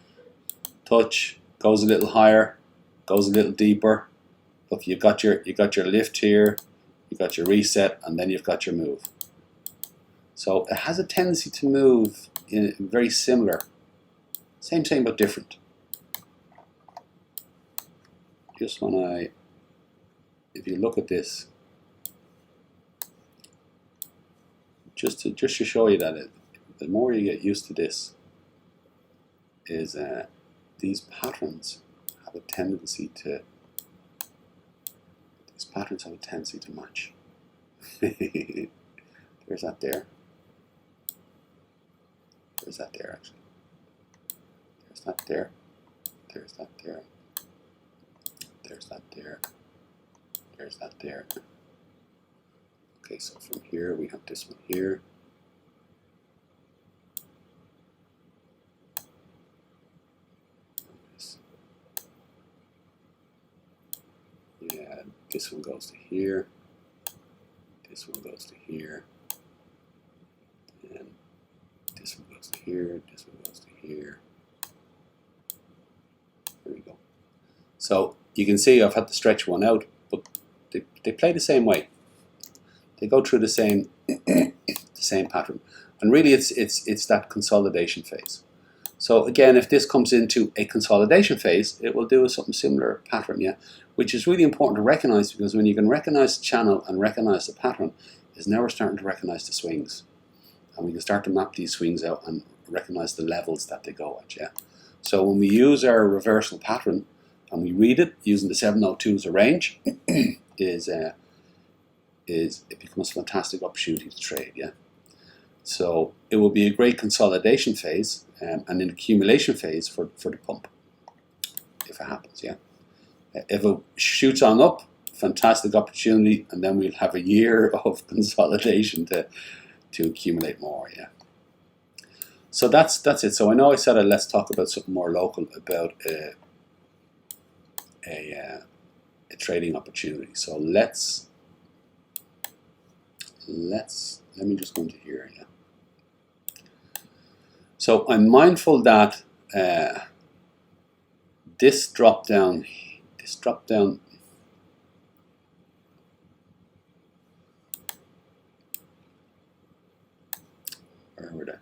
touch, goes a little higher, goes a little deeper. Look, you got your lift here, you got your reset, and then you've got your move. So it has a tendency to move in very similar, same but different. Just if you look at this, just to show you that the more you get used to this, is these patterns have a tendency to match. There's that there. There's that there, actually. There's that there. There's that there. There's that there. There's that there. Okay, so from here we have this one here. Yeah, this one goes to here. This one goes to here. And this one goes to here. This one goes to here. There we go. So you can see I've had to stretch one out, but they play the same way. They go through the same pattern, and really it's that consolidation phase. So again, if this comes into a consolidation phase, it will do something similar pattern, yeah, which is really important to recognize, because when you can recognize the channel and recognize the pattern, is now we're starting to recognize the swings, and we can start to map these swings out and recognize the levels that they go at, yeah. So when we use our reversal pattern and we read it using the 702 as a range, it becomes a fantastic opportunity to trade, yeah. So it will be a great consolidation phase and an accumulation phase for the pump, if it happens, yeah. If it shoots on up, fantastic opportunity, and then we'll have a year of consolidation to accumulate more, yeah. So that's it. So I know I said let's talk about something more local, about a trading opportunity. So let me just go into here, yeah. So I'm mindful that this drop down, where were they?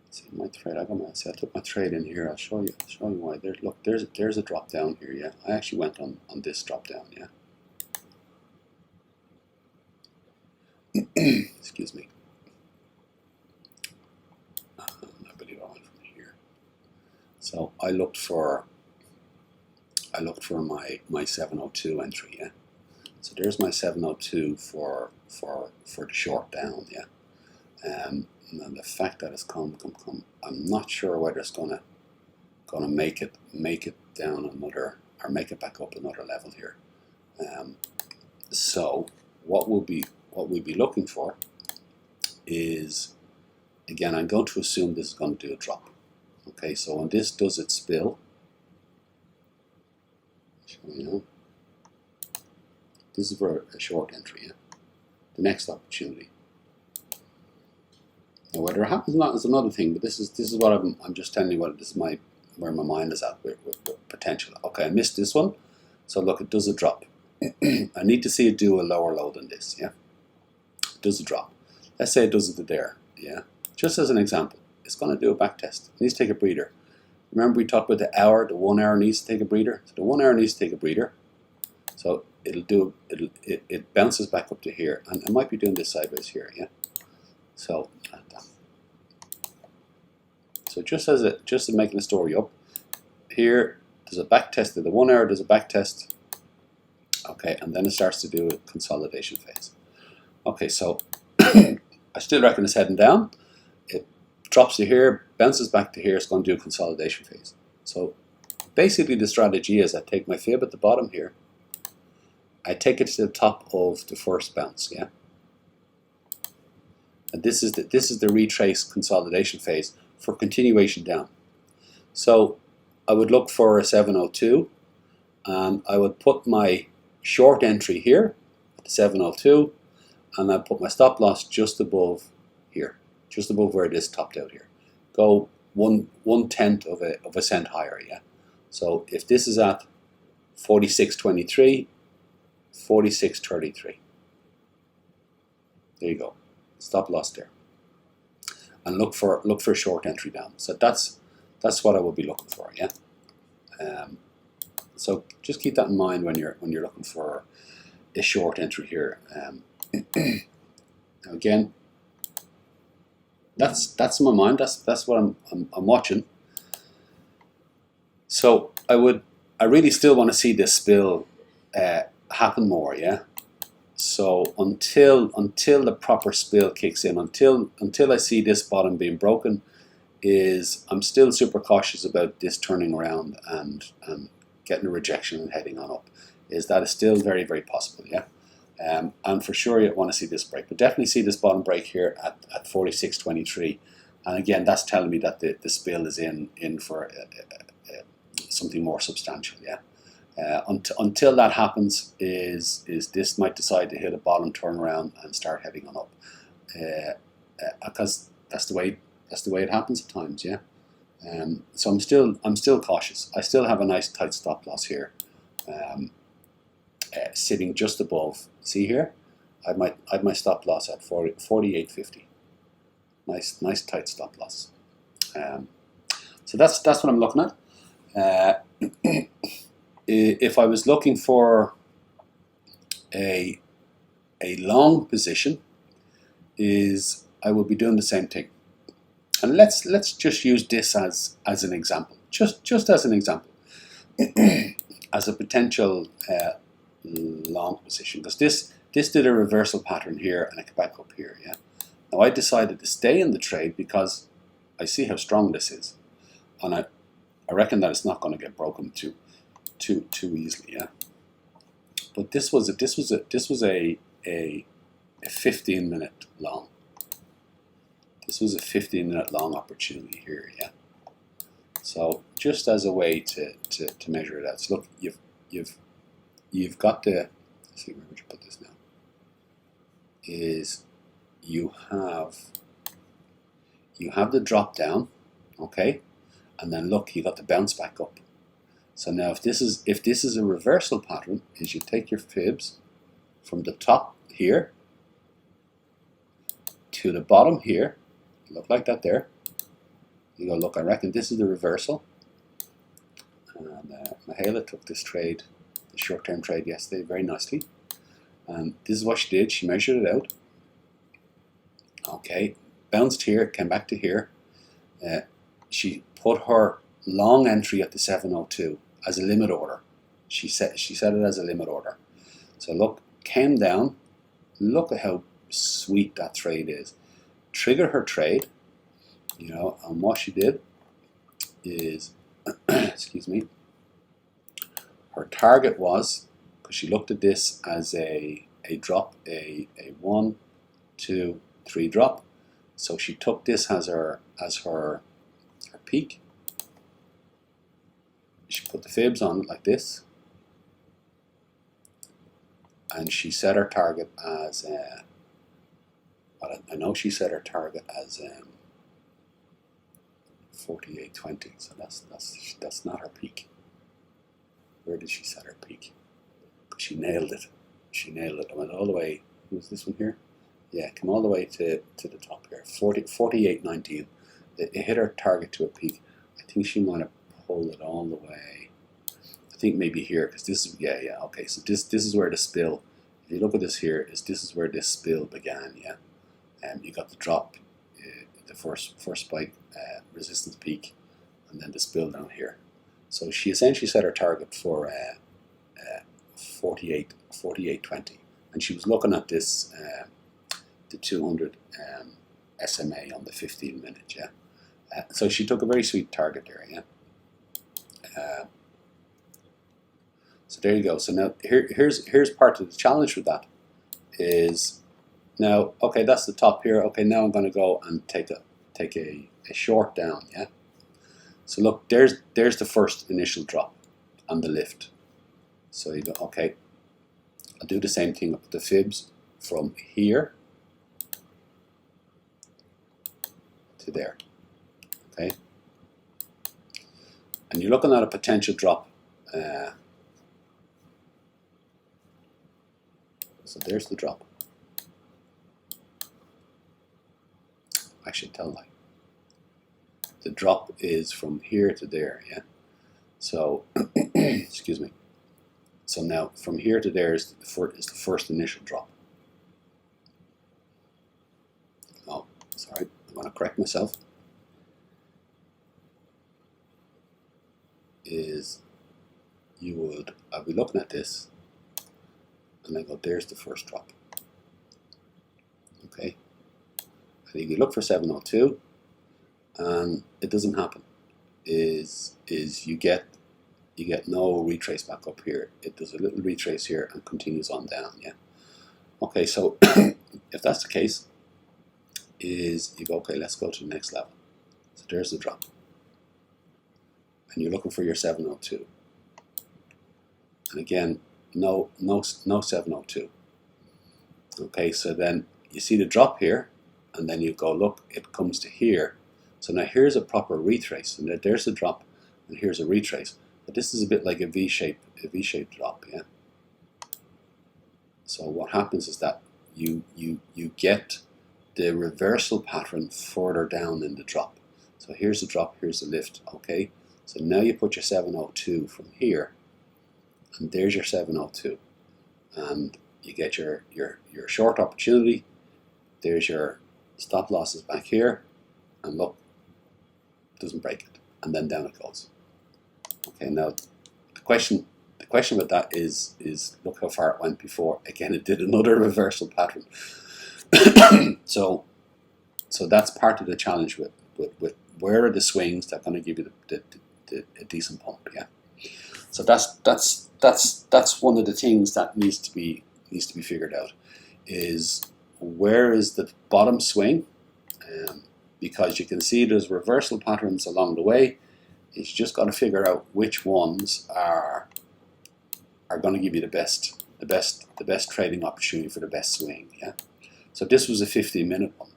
See my trade. I took my trade in here. I'll show you why. There's a drop down here, yeah. I actually went on this drop down, yeah. Excuse me. I believe I went from here. So I looked for my 702 entry, yeah. So there's my 702 for the short down, yeah. And then the fact that it's come, I'm not sure whether it's gonna going to make it down another, or make it back up another level here. So what we'll be looking for is, again, I'm going to assume this is going to do a drop. Okay, so when this does its spill, this is for a short entry. Yeah? The next opportunity. Now, whether it happens or not is another thing, but this is what I'm just telling you what this is where my mind is at with potential. Okay, I missed this one, so look, it does a drop. I need to see it do a lower low than this. Yeah, it does a drop. Let's say it does it there. Yeah, just as an example, it's going to do a back test. It needs to take a breather. Remember we talked about the hour. The 1 hour needs to take a breather. So the 1 hour needs to take a breather. So it bounces back up to here, and I might be doing this sideways here. Yeah. So just to making the story up, here there's a back test of the 1 hour. There's a back test. Okay, and then it starts to do a consolidation phase. Okay, so I still reckon it's heading down. It drops to here, bounces back to here. It's going to do a consolidation phase. So basically, the strategy is I take my fib at the bottom here. I take it to the top of the first bounce. Yeah. And this is the retrace consolidation phase for continuation down. So I would look for a 702, and I would put my short entry here at the 702, and I put my stop loss just above here, just above where it is topped out here. Go one tenth of a cent higher. Yeah. So if this is at 46.23, 46.33. There you go. Stop loss there, and look for a short entry down. So that's what I will be looking for. Yeah. So just keep that in mind when you're looking for a short entry here. Now again, that's in my mind. That's what I'm watching. So I really still want to see this spill happen more. Yeah. So until the proper spill kicks in, until I see this bottom being broken, I'm still super cautious about this turning around and getting a rejection and heading on up. That is still very, very possible. Yeah. And for sure you want to see this break, but definitely see this bottom break here at 46.23, and again that's telling me that the spill is in for something more substantial. Yeah. Until that happens, is this might decide to hit a bottom turnaround and start heading on up, because that's the way it happens at times. Yeah. So I'm still cautious. I still have a nice tight stop loss here, sitting just above. See here, I have my stop loss at 48.50. Nice tight stop loss. So that's what I'm looking at. If I was looking for a long position, I will be doing the same thing. And let's just use this as an example, just as an example, as a potential long position, because this did a reversal pattern here and it came back up here. Yeah. Now I decided to stay in the trade because I see how strong this is, and I reckon that it's not going to get broken too easily. Yeah. But this was a 15-minute long. This was a 15-minute long opportunity here. Yeah. So just as a way to measure it out. So look, you've got to, let's see, where would you put this now? You have the drop down, okay, and then look, you got the bounce back up. So now if this is a reversal pattern, is you take your fibs from the top here to the bottom here, look like that there. You go, look, I reckon this is the reversal. And Mihaela took this trade, the short-term trade yesterday, very nicely. And this is what she did. She measured it out. Okay, bounced here, came back to here. She put her long entry at the 702 as a limit order. She set it as a limit order. So look, came down. Look at how sweet that trade is. Trigger her trade, and what she did is excuse me, her target was, because she looked at this as a drop, a 1, 2, 3 drop. So she took this as her peak. She put the fibs on it like this, and she set her target as I know she set her target as 48.20. So that's not her peak. Where did she set her peak? She nailed it. She nailed it. I went all the way. Was this one here? Yeah, come all the way to the top here. 48.19. It hit her target to a peak. I think she might have pulled it all the way. I think maybe here, because this is, yeah, okay. So this is where the spill, if you look at this here, this is where this spill began, yeah. You got the drop, the first spike, resistance peak, and then the spill down here. So she essentially set her target for 48.20, and she was looking at this the 200 SMA on the 15 minute, yeah. So she took a very sweet target there, yeah. So there you go. So now here's part of the challenge with that is, now, okay, that's the top here. Okay, now I'm going to go and take a short down, yeah. So look, there's the first initial drop on the lift. So you go, okay, I'll do the same thing with the fibs from here to there, okay. And you're looking at a potential drop. So there's the drop. I should tell that. The drop is from here to there, yeah. So, excuse me. So now from here to there is the first initial drop. Oh, sorry, I'm going to correct myself. I'll be looking at this, and I go, there's the first drop. Okay. I think you look for 702, and it doesn't happen. Is you get no retrace back up here. It does a little retrace here and continues on down. Yeah. Okay, so if that's the case, is you go, okay, let's go to the next level. So there's the drop, and you're looking for your 702. And again, no 702. Okay, so then you see the drop here, and then you go, look, it comes to here. So now here's a proper retrace, and there's the drop, and here's a retrace. But this is a bit like a V-shaped drop, yeah. So what happens is that you get the reversal pattern further down in the drop. So here's the drop, here's the lift, okay. So now you put your 702 from here, and there's your 702, and you get your short opportunity. There's your stop losses back here, and look, doesn't break it, and then down it goes. Okay, now the question with that is look how far it went before. Again, it did another reversal pattern. so that's part of the challenge with where are the swings that are going to give you a decent pump, yeah. So that's one of the things that needs to be figured out, is where is the bottom swing, because you can see there's reversal patterns along the way. You just got to figure out which ones are going to give you the best trading opportunity for the best swing, yeah. So this was a 15-minute one.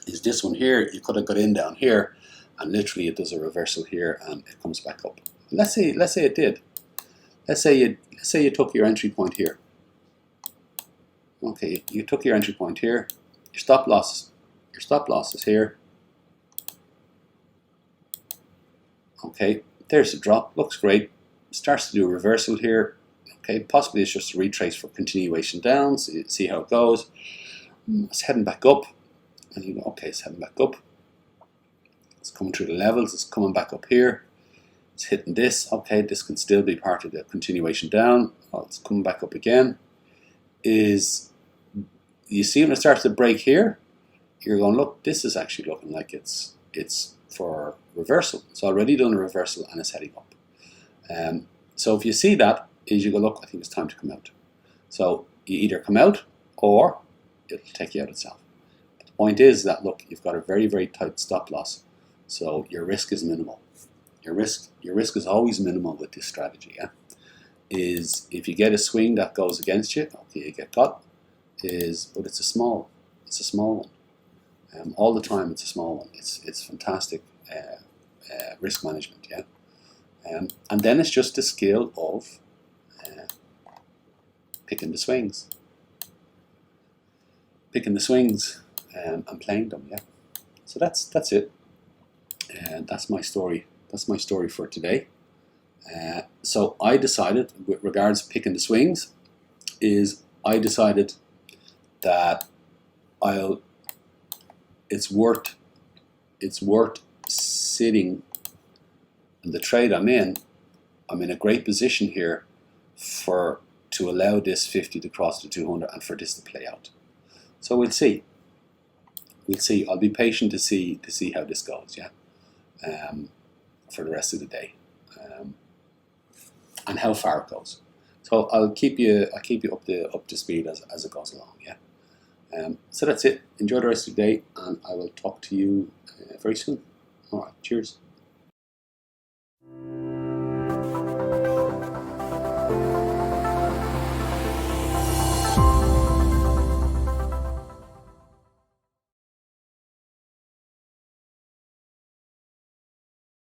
Is this one here? You could have got in down here, and literally it does a reversal here, and it comes back up. Let's say it did. Let's say you took your entry point here. Okay, you took your entry point here. Your stop loss is here. Okay, there's the drop. Looks great. Starts to do a reversal here. Okay, possibly it's just a retrace for continuation down. So you see how it goes. It's heading back up, and you go, okay, it's heading back up. It's coming through the levels. It's coming back up here. It's hitting this. Okay, this can still be part of the continuation down. Oh, it's coming back up again. Is you see when it starts to break here, you're going, look, this is actually looking like it's it's for reversal. It's already done a reversal and it's heading up. So if you see that, is you go, look, I think it's time to come out. So you either come out or it'll take you out itself. But the point is that, look, you've got a very, very tight stop loss. So your risk is minimal. Your risk is always minimal with this strategy. Yeah, is if you get a swing that goes against you, okay, you get caught. But it's a small one. All the time, it's a small one. It's fantastic risk management. Yeah, and then it's just the skill of picking the swings, and playing them. Yeah, so that's it. That's my story. That's my story for today. So I decided, with regards to picking the swings, I decided that it's worth sitting in the trade I'm in. I'm in a great position here to allow this 50 to cross to 200 and for this to play out. So we'll see. I'll be patient to see how this goes. Yeah. For the rest of the day, and how far it goes. So I'll keep you up to speed as it goes along. Yeah. So that's it. Enjoy the rest of the day, and I will talk to you very soon. All right. Cheers.